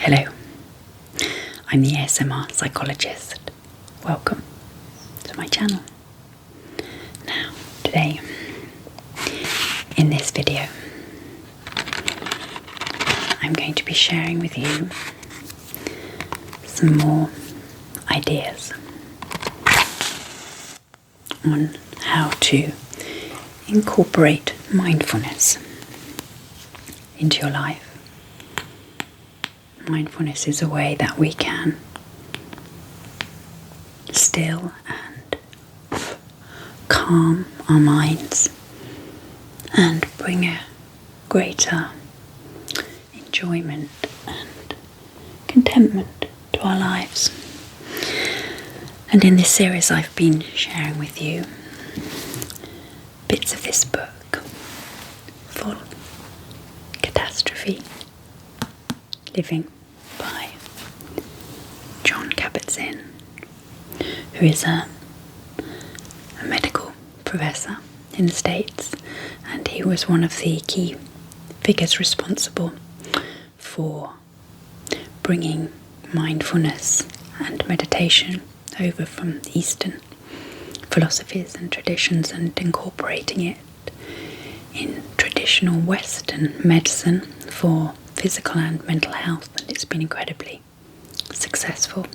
Hello, I'm the ASMR psychologist. Welcome to my channel. Now, today, in this video, I'm going to be sharing with you some more ideas on how to incorporate mindfulness into your life. Mindfulness is a way that we can still and calm our minds and bring a greater enjoyment and contentment to our lives. And in this series I've been sharing with you bits of this book full Catastrophe Living by Jon Kabat Zinn, who is a medical professor in the States, and he was one of the key figures responsible for bringing mindfulness and meditation over from Eastern philosophies and traditions and incorporating it in traditional Western medicine for physical and mental health, and it's been incredibly successful.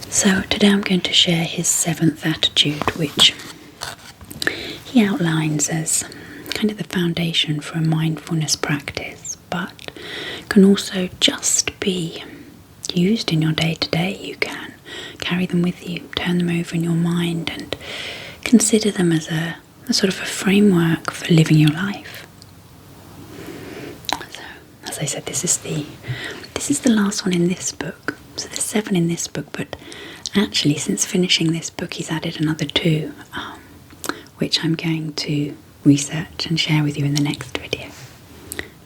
So today I'm going to share his 7th attitude, which he outlines as kind of the foundation for a mindfulness practice, but can also just be used in your day-to-day. You can carry them with you, turn them over in your mind, and consider them as a sort of a framework for living your life. So, as I said, this is the last one in this book. So there's 7 in this book, but actually since finishing this book he's added another 2, which I'm going to research and share with you in the next video.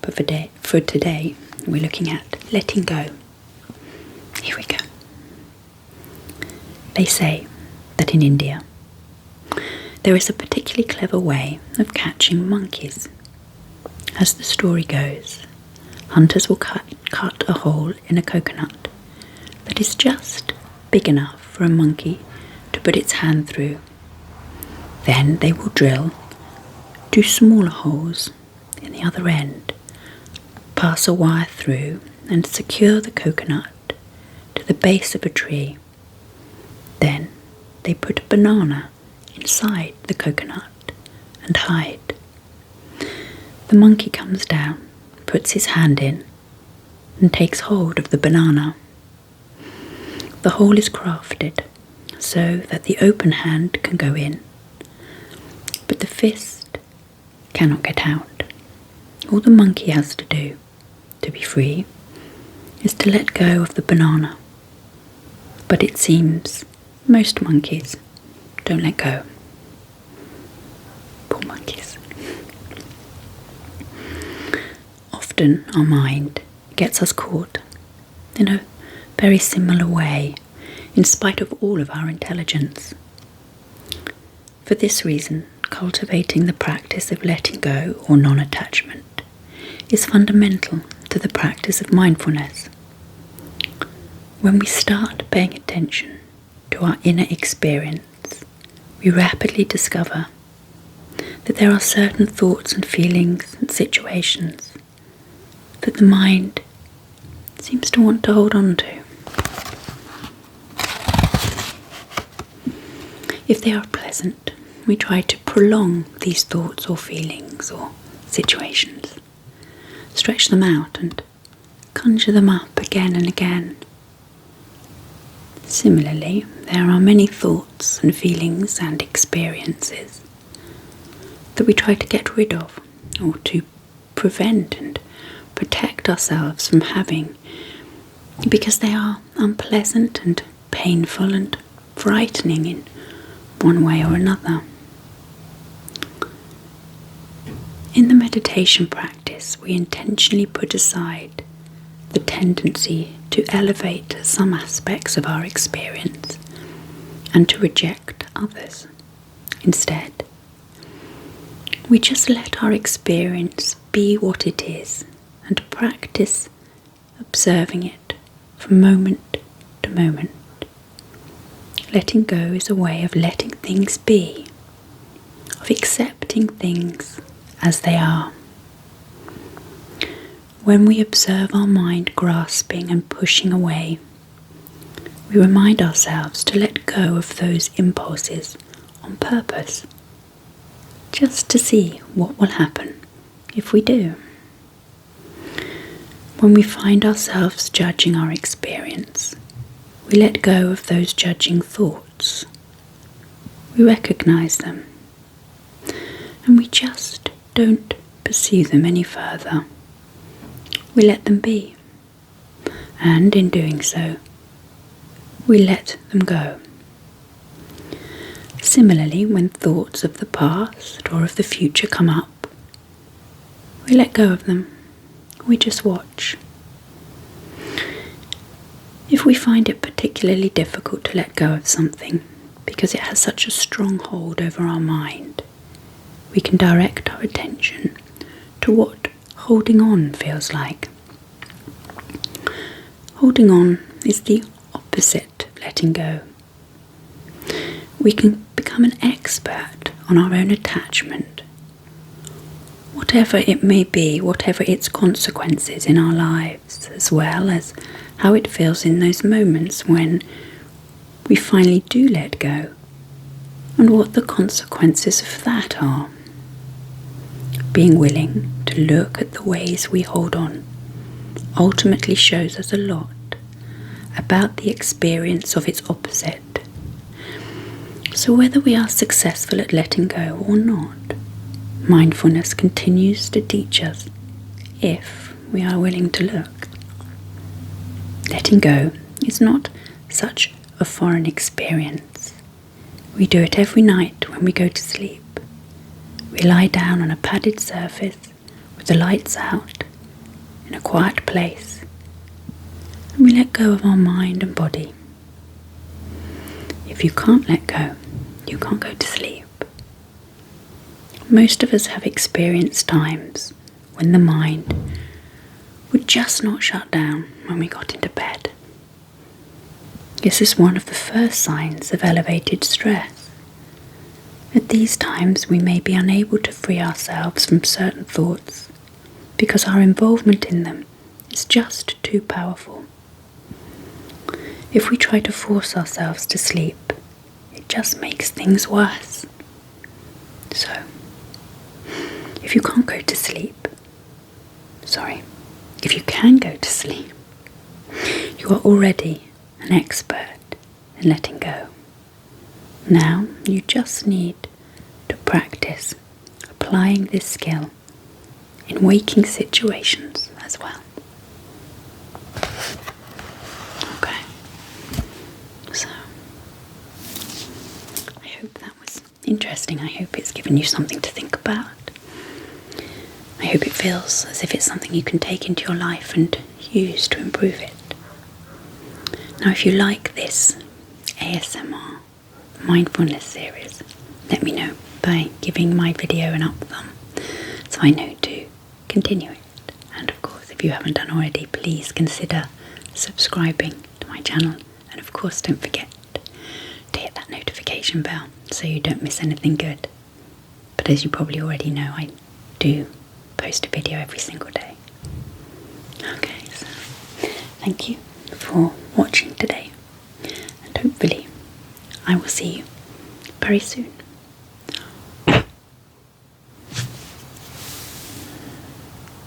But for today we're looking at letting go. Here we go. They say that in India there is a particularly clever way of catching monkeys. As the story goes, hunters will cut a hole in a coconut that is just big enough for a monkey to put its hand through. Then they will drill 2 smaller holes in the other end, pass a wire through and secure the coconut to the base of a tree. Then they put a banana inside the coconut and hide. The monkey comes down, puts his hand in, and takes hold of the banana. The hole is crafted so that the open hand can go in, but the fist cannot get out. All the monkey has to do to be free is to let go of the banana. But it seems most monkeys don't let go. Poor monkeys. Often our mind gets us caught in a very similar way, in spite of all of our intelligence. For this reason, cultivating the practice of letting go or non-attachment is fundamental to the practice of mindfulness. When we start paying attention to our inner experience, we rapidly discover that there are certain thoughts and feelings and situations that the mind seems to want to hold on to. If they are pleasant, we try to prolong these thoughts or feelings or situations, stretch them out and conjure them up again and again. Similarly, there are many thoughts and feelings and experiences that we try to get rid of or to prevent and protect ourselves from having, because they are unpleasant and painful and frightening in one way or another. In the meditation practice, we intentionally put aside the tendency to elevate some aspects of our experience and to reject others. Instead, we just let our experience be what it is and practice observing it from moment to moment. Letting go is a way of letting things be, of accepting things as they are. When we observe our mind grasping and pushing away, we remind ourselves to let go of those impulses on purpose, just to see what will happen if we do. When we find ourselves judging our experience, we let go of those judging thoughts. We recognize them, and we just don't pursue them any further. We let them be, and in doing so, we let them go. Similarly, when thoughts of the past or of the future come up, we let go of them. We just watch. If we find it particularly difficult to let go of something because it has such a strong hold over our mind, we can direct our attention to what holding on feels like. Holding on is the opposite of letting go. We can become an expert on our own attachment, whatever it may be, whatever its consequences in our lives, as well as how it feels in those moments when we finally do let go, and what the consequences of that are. Being willing to look at the ways we hold on ultimately shows us a lot about the experience of its opposite. So whether we are successful at letting go or not, mindfulness continues to teach us if we are willing to look. Letting go is not such a foreign experience. We do it every night when we go to sleep. We lie down on a padded surface with the lights out in a quiet place, and we let go of our mind and body. If you can't let go, you can't go to sleep. Most of us have experienced times when the mind would just not shut down when we got into bed. This is one of the first signs of elevated stress. At these times we may be unable to free ourselves from certain thoughts because our involvement in them is just too powerful. If we try to force ourselves to sleep, it just makes things worse. So, if you can't go to sleep, if you can go to sleep, you are already an expert in letting go. Now you just need to practice applying this skill in waking situations as well. Okay, so I hope that was interesting. I hope it's given you something to think about. I hope it feels as if it's something you can take into your life and use to improve it. Now, if you like this ASMR mindfulness series, let me know by giving my video an up thumb so I know to continue it. And of course, if you haven't done already, please consider subscribing to my channel, and of course don't forget to hit that notification bell so you don't miss anything good. But as you probably already know, I do post a video every single day. Okay, so thank you for watching today, and hopefully I will see you very soon.